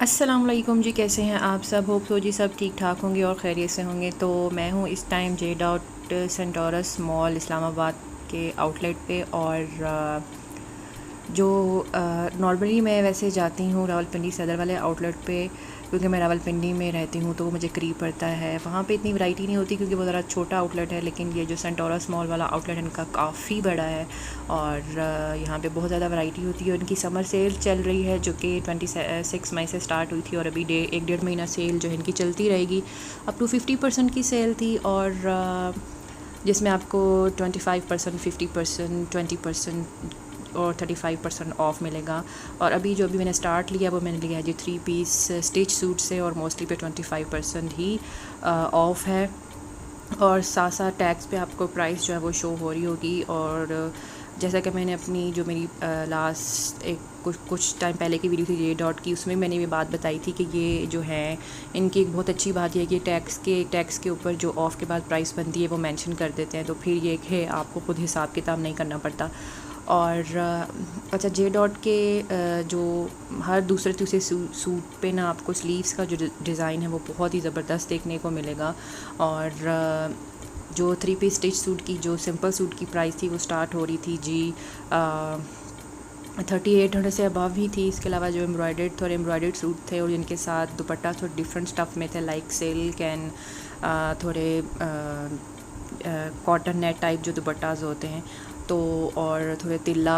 अस्सलाम वालेकुम जी, कैसे हैं आप सब। होप सो जी सब ठीक ठाक होंगे और खैरियत से होंगे। तो मैं हूँ इस time J dot Centaurus mall Islamabad के आउटलेट पे। और जो नॉर्मली मैं वैसे जाती हूँ रावलपिंडी सदर वाले आउटलेट पे, क्योंकि मैं रावलपिंडी में रहती हूँ तो वो मुझे करीब पड़ता है। वहाँ पे इतनी वैरायटी नहीं होती क्योंकि वो ज़रा छोटा आउटलेट है, लेकिन ये जो सेंटोरस मॉल वाला आउटलेट है इनका काफ़ी बड़ा है और यहाँ पे बहुत ज़्यादा वैरायटी होती है। उनकी समर सेल चल रही है जो कि 26 मई से स्टार्ट हुई थी और अभी एक डेढ़ महीना सेल जो है इनकी चलती रहेगी। अप टू 50% की सेल थी और जिसमें आपको 25%, 50%, 20% और 35% ऑफ़ मिलेगा। और अभी मैंने स्टार्ट लिया वो मैंने लिया है जी 3 पीस स्टिच सूट से, और मोस्टली पे 25% ही ऑफ़ है। और साथ साथ टैग्स पे आपको प्राइस जो है वो शो हो रही होगी। और जैसा कि मैंने अपनी जो मेरी लास्ट एक कुछ टाइम पहले की वीडियो थी जे डॉट की, उसमें मैंने ये बात बताई थी कि ये जो है इनकी एक बहुत अच्छी बात यह है कि टैक्स के ऊपर जो ऑफ़ के बाद प्राइस बनती है वो मेंशन कर देते हैं, तो फिर ये है आपको खुद हिसाब किताब नहीं करना पड़ता। और अच्छा, जे डॉट के जो हर दूसरे तीसरे सूट पे ना आपको स्लीव्स का जो डिज़ाइन है वो बहुत ही ज़बरदस्त देखने को मिलेगा। और जो 3 पीस स्टिच सूट की जो सिंपल सूट की प्राइस थी वो स्टार्ट हो रही थी जी 3800 से अबव ही थी। इसके अलावा जो एम्ब्रॉयडर्ड सूट थे और जिनके साथ दुपट्टा थोड़े डिफरेंट स्टफ़ में थे, लाइक सिल्क एंड थोड़े कॉटन नेट टाइप जो दुपट्टाज होते हैं, तो और थोड़े तिल्ला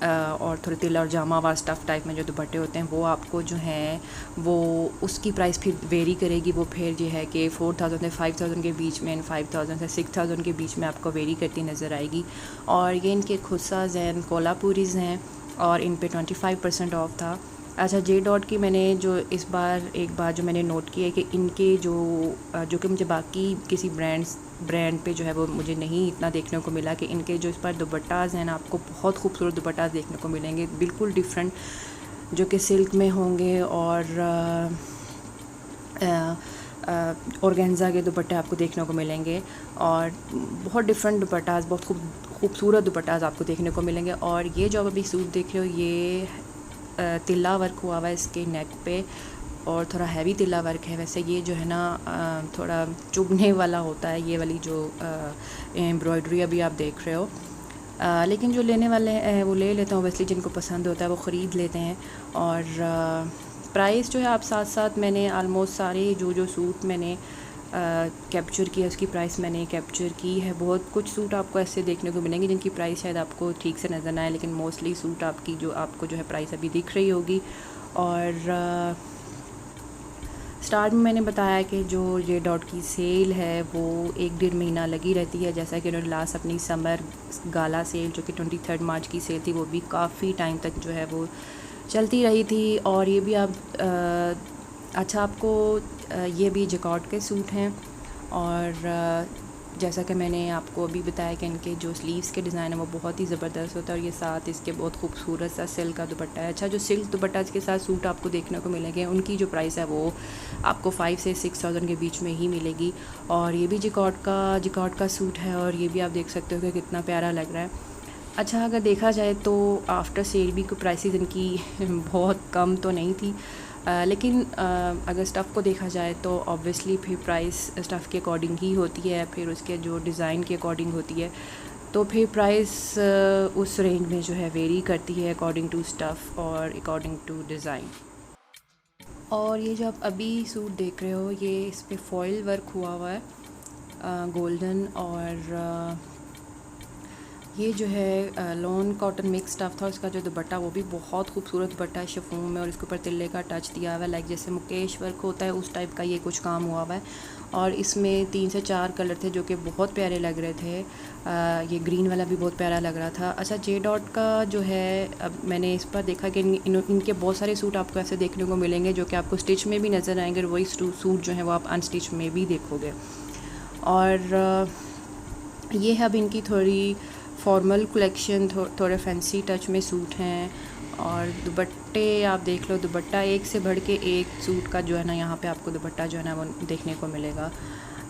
और जामावार स्टफ़ टाइप में जो दुपट्टे होते हैं वो आपको जो हैं वो उसकी प्राइस फिर वेरी करेगी। वो फिर ये है कि 4000 से 5000 के बीच में एंड 5000 से 6000 के बीच में आपको वेरी करती नज़र आएगी। और ये इनके खुदसाज हैं, कोल्हापुरीज़ हैं और इन पे 25% ऑफ था। अच्छा, जे डॉट की मैंने जो इस बार एक बार जो मैंने नोट किया है कि इनके जो कि मुझे बाकी किसी ब्रांड पे जो है वो मुझे नहीं इतना देखने को मिला कि इनके जो इस बार दुपट्टाज़ हैं ना, आपको बहुत खूबसूरत दुपट्टाज़ देखने को मिलेंगे, बिल्कुल डिफरेंट, जो कि सिल्क में होंगे और ऑर्गेन्जा के दुपट्टे आपको देखने को मिलेंगे। और बहुत डिफरेंट दुपट्टाज़, बहुत खूबसूरत दुपट्टाज़ आपको देखने को मिलेंगे। और ये जो आप अभी सूट देख रहे हो ये तिल्ला वर्क हुआ हुआ है इसके नेक पे और थोड़ा हैवी तिल्ला वर्क है। वैसे ये जो है ना थोड़ा चुभने वाला होता है, ये वाली जो एम्ब्रॉयडरी अभी आप देख रहे हो। लेकिन जो लेने वाले हैं वो ले लेते हैं, ओबियसली जिनको पसंद होता है वो ख़रीद लेते हैं। और प्राइस जो है आप साथ साथ मैंने आलमोस्ट सारे जो सूट मैंने कैप्चर किया उसकी प्राइस मैंने कैप्चर की है। बहुत कुछ सूट आपको ऐसे देखने को मिलेंगे जिनकी प्राइस शायद आपको ठीक से नज़र ना आए, लेकिन मोस्टली सूट आपको जो है प्राइस अभी दिख रही होगी। और स्टार्ट में मैंने बताया कि जो जे डॉट की सेल है वो एक डेढ़ महीना लगी रहती है। जैसा कि उन्होंने लास्ट अपनी समर गाला सेल जो कि 23 मार्च की सेल थी वो भी काफ़ी टाइम तक जो है वो चलती रही थी। और ये भी आप अच्छा, आपको ये भी जैकॉट के सूट हैं। और जैसा कि मैंने आपको अभी बताया कि इनके जो स्लीव्स के डिज़ाइन है वो बहुत ही ज़बरदस्त होता है और ये साथ इसके बहुत खूबसूरत सा सिल्क का दुपट्टा है। अच्छा, जो सिल्क दुपट्टा के साथ सूट आपको देखने को मिलेंगे उनकी जो प्राइस है वो आपको 5 से 6000 के बीच में ही मिलेगी। और ये भी जैकॉट का सूट है और ये भी आप देख सकते हो कि कितना प्यारा लग रहा है। अच्छा, अगर देखा जाए तो आफ्टर सेल भी कोई प्राइसेस इनकी बहुत कम तो नहीं थी, लेकिन अगर स्टफ़ को देखा जाए तो ऑब्वियसली फिर प्राइस स्टफ़ के अकॉर्डिंग ही होती है, फिर उसके जो डिज़ाइन के अकॉर्डिंग होती है, तो फिर प्राइस उस रेंज में जो है वेरी करती है अकॉर्डिंग टू स्टफ़ और अकॉर्डिंग टू डिज़ाइन। और ये जो आप अभी सूट देख रहे हो ये इस पर फॉइल वर्क हुआ हुआ है गोल्डन। और ये जो है लॉन कॉटन मिक्स स्टफ़ था, उसका जो दुपट्टा वो भी बहुत खूबसूरत दुपट्टा है शिफॉन में और इसके ऊपर तिल्ले का टच दिया हुआ है, लाइक जैसे मुकेश वर्क होता है उस टाइप का ये कुछ काम हुआ हुआ है। और इसमें 3 से 4 कलर थे जो कि बहुत प्यारे लग रहे थे। ये ग्रीन वाला भी बहुत प्यारा लग रहा था। अच्छा, जे डॉट का जो है अब मैंने इस पर देखा कि इनके बहुत सारे सूट आपको ऐसे देखने को मिलेंगे जो कि आपको स्टिच में भी नज़र आएंगे और वही सूट जो है वो आप अनस्टिच में भी देखोगे। और ये है अब इनकी थोड़ी फॉर्मल कलेक्शन, थोड़े फैंसी टच में सूट हैं। और दुपट्टे आप देख लो, दुपट्टा एक से बढ़ के एक सूट का जो है ना यहाँ पे आपको दुपट्टा जो है ना वो देखने को मिलेगा।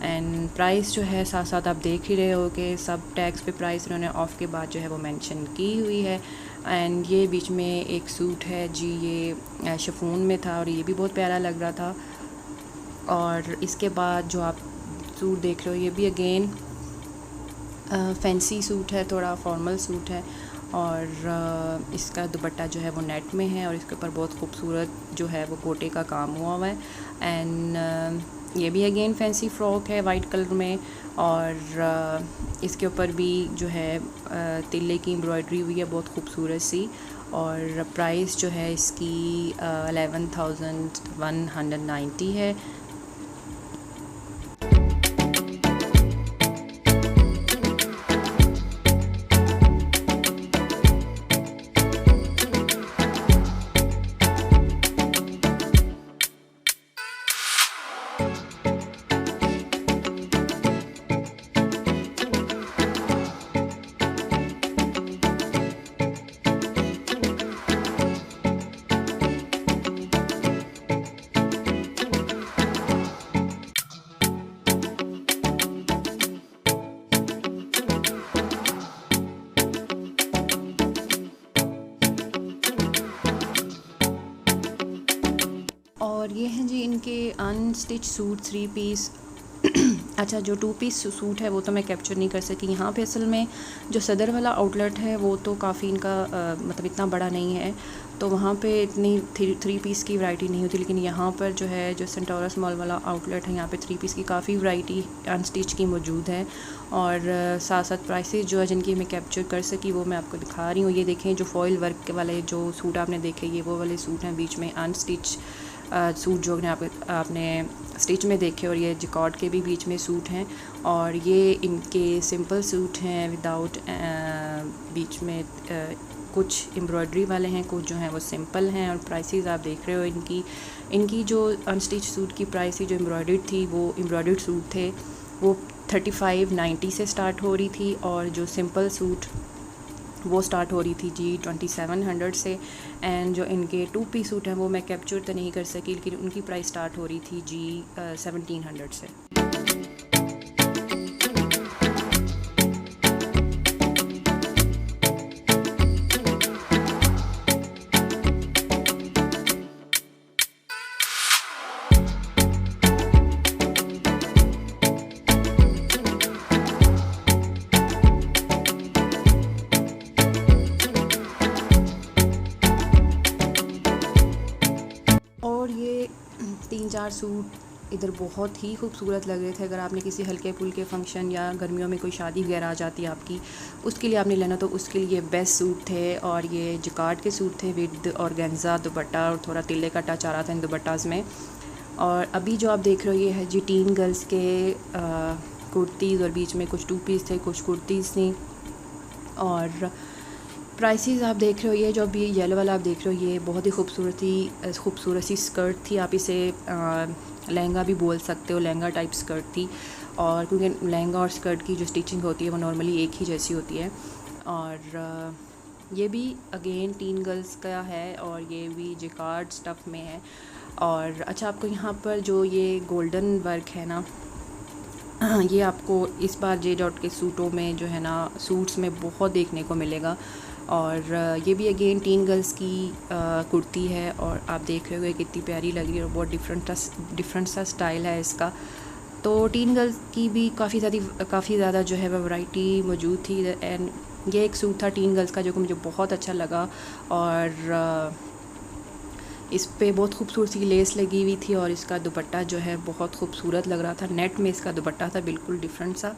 एंड प्राइस जो है साथ साथ आप देख ही रहे हो कि सब टैग्स पे प्राइस उन्होंने ऑफ़ के बाद जो है वो मेंशन की हुई है। एंड ये बीच में एक सूट है जी, ये शिफॉन में था और ये भी बहुत प्यारा लग रहा था। और इसके बाद जो आप सूट देख रहे हो ये भी अगेन फैंसी सूट है, थोड़ा फॉर्मल सूट है और इसका दुपट्टा जो है वो नेट में है और इसके ऊपर बहुत खूबसूरत जो है वो गोटे का काम हुआ है। एंड ये भी अगेन फैंसी फ्रॉक है वाइट कलर में और इसके ऊपर भी जो है तिल्ले की एम्ब्रॉयडरी हुई है बहुत खूबसूरत सी। और प्राइस जो है इसकी 11,190 है। और ये हैं जी इनके अनस्टिच सूट 3 पीस। अच्छा, जो 2 पीस सूट है वो तो मैं कैप्चर नहीं कर सकी यहाँ पे। असल में जो सदर वाला आउटलेट है वो तो काफ़ी इनका मतलब इतना बड़ा नहीं है, तो वहाँ पे इतनी 3 पीस की वैरायटी नहीं होती। लेकिन यहाँ पर जो है जो सेंटोरस मॉल वाला आउटलेट है यहाँ पे 3 पीस की काफ़ी वैरायटी अनस्टिच की मौजूद है। और साथ साथ प्राइसेस जो है जिनकी मैं कैप्चर कर सकी वो मैं आपको दिखा रही हूँ। ये देखें, जो फॉइल वर्क के वाले जो सूट आपने देखे ये वो वाले सूट हैं, बीच में अनस्टिच सूट जो आपने स्टिच में देखे, और ये जिकॉर्ड के भी बीच में सूट हैं। और ये इनके सिंपल सूट हैं विदाउट बीच में कुछ एम्ब्रॉयडरी वाले हैं, कुछ जो हैं वो सिंपल हैं। और प्राइसेस आप देख रहे हो इनकी जो अनस्टिच सूट की प्राइस जो एम्ब्रॉयडर्ड थी वो एम्ब्रॉयडर्ड सूट थे वो 3590 से स्टार्ट हो रही थी, और जो सिंपल सूट वो स्टार्ट हो रही थी जी 2700 से। एंड जो इनके 2 पीस सूट हैं वो मैं कैप्चर तो नहीं कर सकी, लेकिन उनकी प्राइस स्टार्ट हो रही थी जी 1700 से। और ये 3-4 सूट इधर बहुत ही खूबसूरत लग रहे थे। अगर आपने किसी हल्के फुल्के फंक्शन या गर्मियों में कोई शादी वगैरह आ जाती है आपकी, उसके लिए आपने लेना तो उसके लिए बेस्ट सूट थे। और ये जिकार्ड के सूट थे विद ऑर्गेन्जा दुपट्टा, और थोड़ा तिल्ले का टच आ रहा था इन दुपट्टाज में। और अभी जो आप देख रहे हो ये है जी टीन गर्ल्स के कुर्तीज़, और बीच में कुछ 2 पीस थे, कुछ कुर्तीज़ थी। और प्राइसेस आप देख रहे हो, ये जो अभी येलो वाला आप देख रहे हो ये बहुत ही खूबसूरत सी स्कर्ट थी। आप इसे लहंगा भी बोल सकते हो, लहंगा टाइप स्कर्ट थी। और क्योंकि लहंगा और स्कर्ट की जो स्टिचिंग होती है वो नॉर्मली एक ही जैसी होती है। और ये भी अगेन टीन गर्ल्स का है और ये भी जिकार्ड स्टफ़ में है। और अच्छा, आपको यहाँ पर जो ये गोल्डन वर्क है ना, ये आपको इस बार जे डॉट के सूटों में जो है ना सूट्स में बहुत देखने को मिलेगा। और ये भी अगेन टीन गर्ल्स की कुर्ती है, और आप देख रहे हो कितनी प्यारी लग रही है और बहुत डिफरेंट सा स्टाइल है इसका। तो टीन गर्ल्स की भी काफ़ी ज़्यादा जो है वह वैरायटी मौजूद थी। एंड ये एक सूट था टीन गर्ल्स का जो कि मुझे बहुत अच्छा लगा, और इस पे बहुत खूबसूरत सी लेस लगी हुई थी, और इसका दुपट्टा जो है बहुत खूबसूरत लग रहा था। नेट में इसका दुपट्टा था बिल्कुल डिफरेंट सा।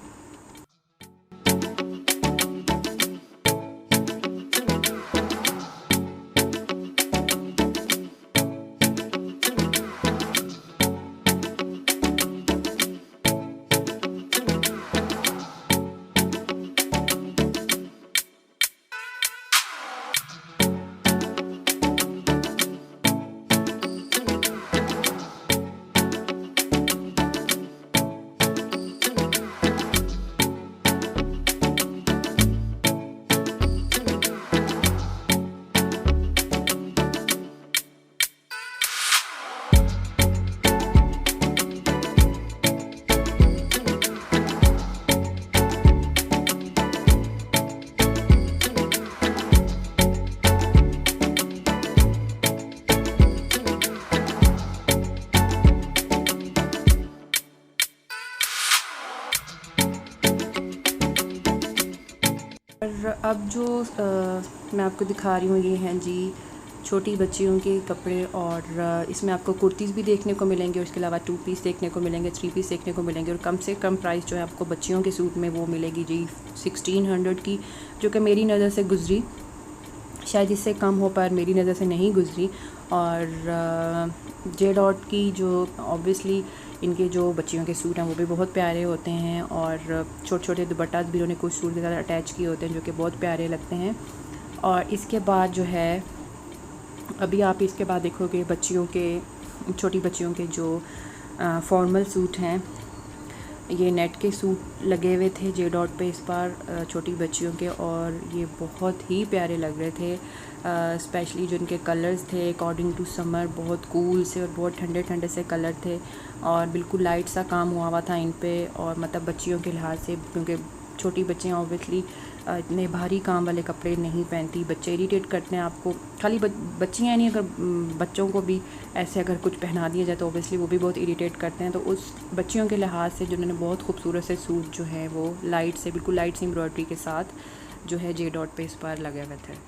अब जो मैं आपको दिखा रही हूँ ये हैं जी छोटी बच्चियों के कपड़े, और इसमें आपको कुर्तीज़ भी देखने को मिलेंगे, और इसके अलावा 2 पीस देखने को मिलेंगे, 3 पीस देखने को मिलेंगे, और कम से कम प्राइस जो है आपको बच्चियों के सूट में वो मिलेगी जी 1600 की, जो कि मेरी नज़र से गुज़री, शायद इससे कम हो पर मेरी नज़र से नहीं गुज़री। और जे डॉट की जो ऑब्वियसली इनके जो बच्चियों के सूट हैं वो भी बहुत प्यारे होते हैं, और छोटे छोटे दुपट्टा भी उन्होंने कुछ सूट के साथ अटैच किए होते हैं जो कि बहुत प्यारे लगते हैं। और इसके बाद जो है अभी आप इसके बाद देखोगे बच्चियों के, छोटी बच्चियों के जो फॉर्मल सूट हैं, ये नेट के सूट लगे हुए थे जे डॉट पे इस बार छोटी बच्चियों के, और ये बहुत ही प्यारे लग रहे थे। स्पेशली जो इनके कलर्स थे अकॉर्डिंग टू समर, बहुत कूल से और बहुत ठंडे ठंडे से कलर थे, और बिल्कुल लाइट सा काम हुआ था इन पे। और मतलब बच्चियों के लिहाज से, क्योंकि छोटी बच्चियाँ ऑब्वियसली इतने भारी काम वाले कपड़े नहीं पहनती, बच्चे इरिटेट करते हैं आपको। खाली बच्चियाँ नहीं, अगर बच्चों को भी ऐसे अगर कुछ पहना दिया जाए तो ऑब्वियसली वो भी बहुत इरिटेट करते हैं। तो उस बच्चियों के लिहाज से जो उन्होंने बहुत खूबसूरत से सूट जो है वो लाइट से, बिल्कुल लाइट सी एम्ब्रॉयडरी के साथ जो है जे डॉट पे इस बार लगे हुए थे।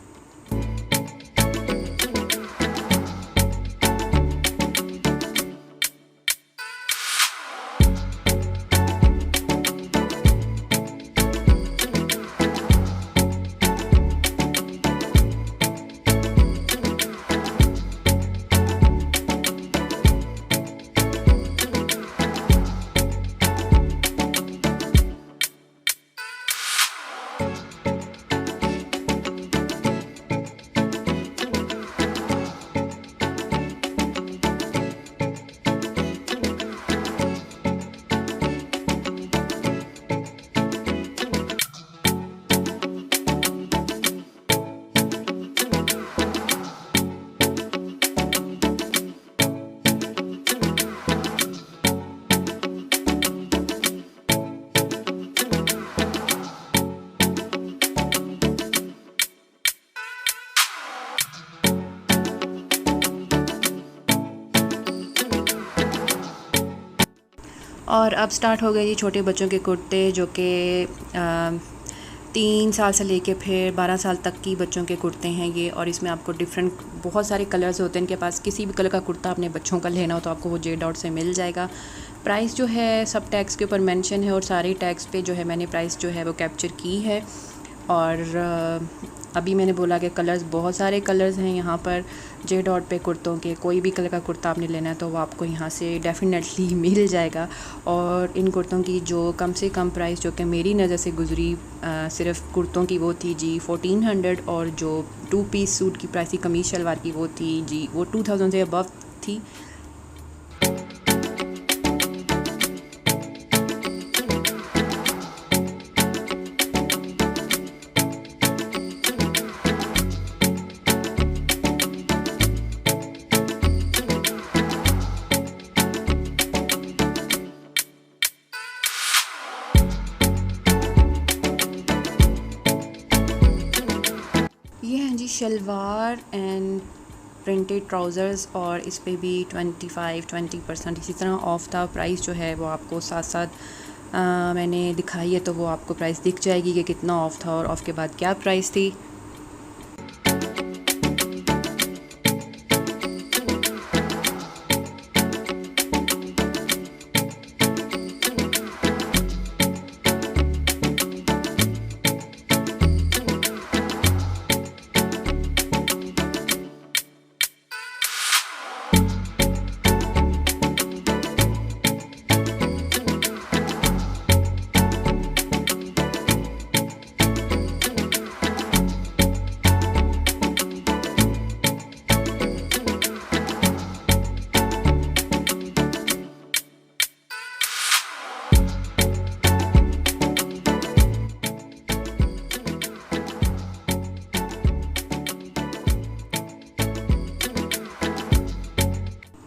और अब स्टार्ट हो गए जी छोटे बच्चों के कुर्ते, जो कि 3 साल से लेके फिर 12 साल तक की बच्चों के कुर्ते हैं ये। और इसमें आपको डिफरेंट बहुत सारे कलर्स होते हैं इनके पास। किसी भी कलर का कुर्ता अपने बच्चों का लेना हो तो आपको वो जे डॉट से मिल जाएगा। प्राइस जो है सब टैग्स के ऊपर मेंशन है, और सारे टैग्स पे जो है मैंने प्राइस जो है वो कैप्चर की है। और अभी मैंने बोला कि कलर्स, बहुत सारे कलर्स हैं यहाँ पर जे डॉट पे कुर्तों के। कोई भी कलर का कुर्ता आपने लेना है तो वो आपको यहाँ से डेफिनेटली मिल जाएगा। और इन कुर्तों की जो कम से कम प्राइस जो कि मेरी नज़र से गुज़री सिर्फ कुर्तों की वो थी जी 1400, और जो 2 पीस सूट की प्राइस थी कमीज शलवार की वो थी जी वो 2000 से अबव थी। ये हैं जी शलवार एंड प्रिंटेड ट्राउज़र्स, और इस पे भी 20% इसी तरह ऑफ़ था। प्राइस जो है वो आपको साथ साथ मैंने दिखाई है, तो वो आपको प्राइस दिख जाएगी कि कितना ऑफ़ था और ऑफ़ के बाद क्या प्राइस थी।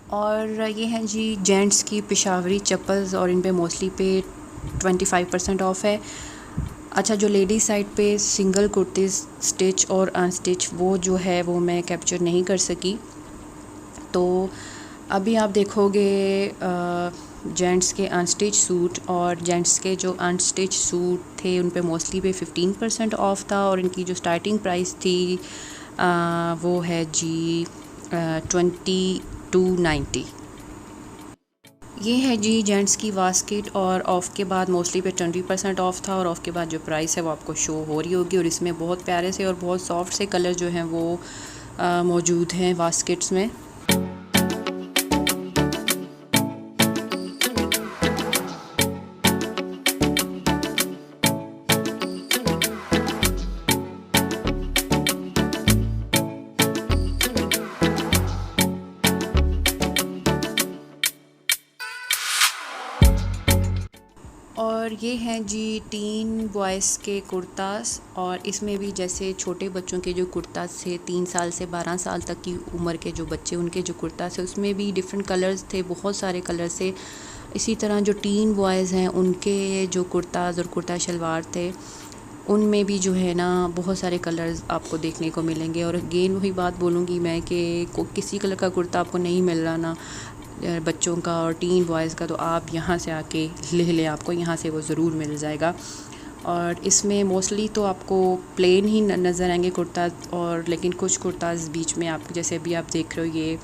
और ये हैं जी जेंट्स की पेशावरी चप्पल्स, और इन पे मोस्टली पे 25% ऑफ़ है। अच्छा, जो लेडीज़ साइड पे सिंगल कुर्तीज़ स्टिच और अनस्टिच वो जो है वो मैं कैप्चर नहीं कर सकी। तो अभी आप देखोगे जेंट्स के अनस्टिच सूट, और जेंट्स के जो अनस्टिच सूट थे उन पे मोस्टली पे 15% ऑफ था, और इनकी जो स्टार्टिंग प्राइस थी वो है जी 2290। ये है जी जेंट्स की वास्केट, और ऑफ़ के बाद मोस्टली पे 20% ऑफ था, और ऑफ़ के बाद जो प्राइस है वो आपको शो हो रही होगी। और इसमें बहुत प्यारे से और बहुत सॉफ्ट से कलर जो हैं वो मौजूद हैं वास्केट्स में। और ये हैं जी टीन बॉयज़ के कुर्तास, और इसमें भी जैसे छोटे बच्चों के जो कुर्तास थे 3 साल से 12 साल तक की उम्र के जो बच्चे, उनके जो कुर्तास थे उसमें भी डिफरेंट कलर्स थे, बहुत सारे कलर्स थे। इसी तरह जो टीन बॉयज़ हैं उनके जो कुर्ताज़ और कुर्ता शलवार थे उनमें भी जो है ना बहुत सारे कलर्स आपको देखने को मिलेंगे। और अगेन वही बात बोलूँगी मैं कि किसी कलर का कुर्ता आपको नहीं मिल रहा ना बच्चों का और टीन बॉयज़ का, तो आप यहाँ से आके ले लें, आपको यहाँ से वो ज़रूर मिल जाएगा। और इसमें मोस्टली तो आपको प्लेन ही नज़र आएंगे कुर्ता, और लेकिन कुछ कुर्ताज़ बीच में आपको, जैसे अभी आप देख रहे हो ये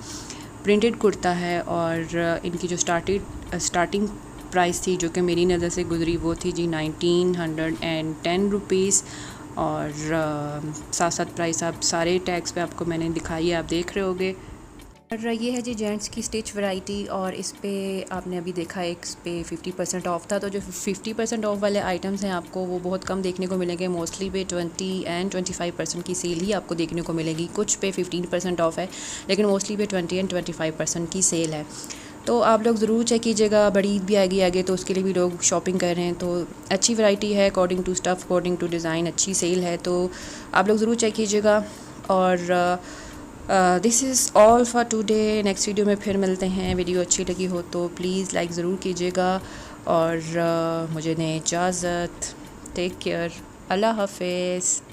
प्रिंटेड कुर्ता है, और इनकी जो स्टार्टिंग प्राइस थी जो कि मेरी नज़र से गुज़री वो थी जी 1910 रुपीज़। और साथ साथ प्राइस आप सारे टैग्स पे आपको मैंने दिखाई है, आप देख रहे होगे। और ये है जी जेंट्स की स्टिच वैरायटी, और इस पे आपने अभी देखा है इस पे 50% ऑफ था। तो जो 50% ऑफ वाले आइटम्स हैं आपको वो बहुत कम देखने को मिलेंगे, मोस्टली पे 20 एंड 25% की सेल ही आपको देखने को मिलेगी। कुछ पे 15% ऑफ है, लेकिन मोस्टली पे 20 एंड 25% की सेल है। तो आप लोग ज़रूर चेक कीजिएगा, बड़ी ईद भी आएगी आगे, तो उसके लिए भी लोग शॉपिंग कर रहे हैं, तो अच्छी वैरायटी है according to stuff, according to design, अच्छी सेल है, तो आप लोग ज़रूर चेक कीजिएगा। और this is all for today. Next video में फिर मिलते हैं। वीडियो अच्छी लगी हो तो प्लीज़ लाइक ज़रूर कीजिएगा, और मुझे दें इजाज़त। टेक केयर, अल्लाह हाफ़िज़।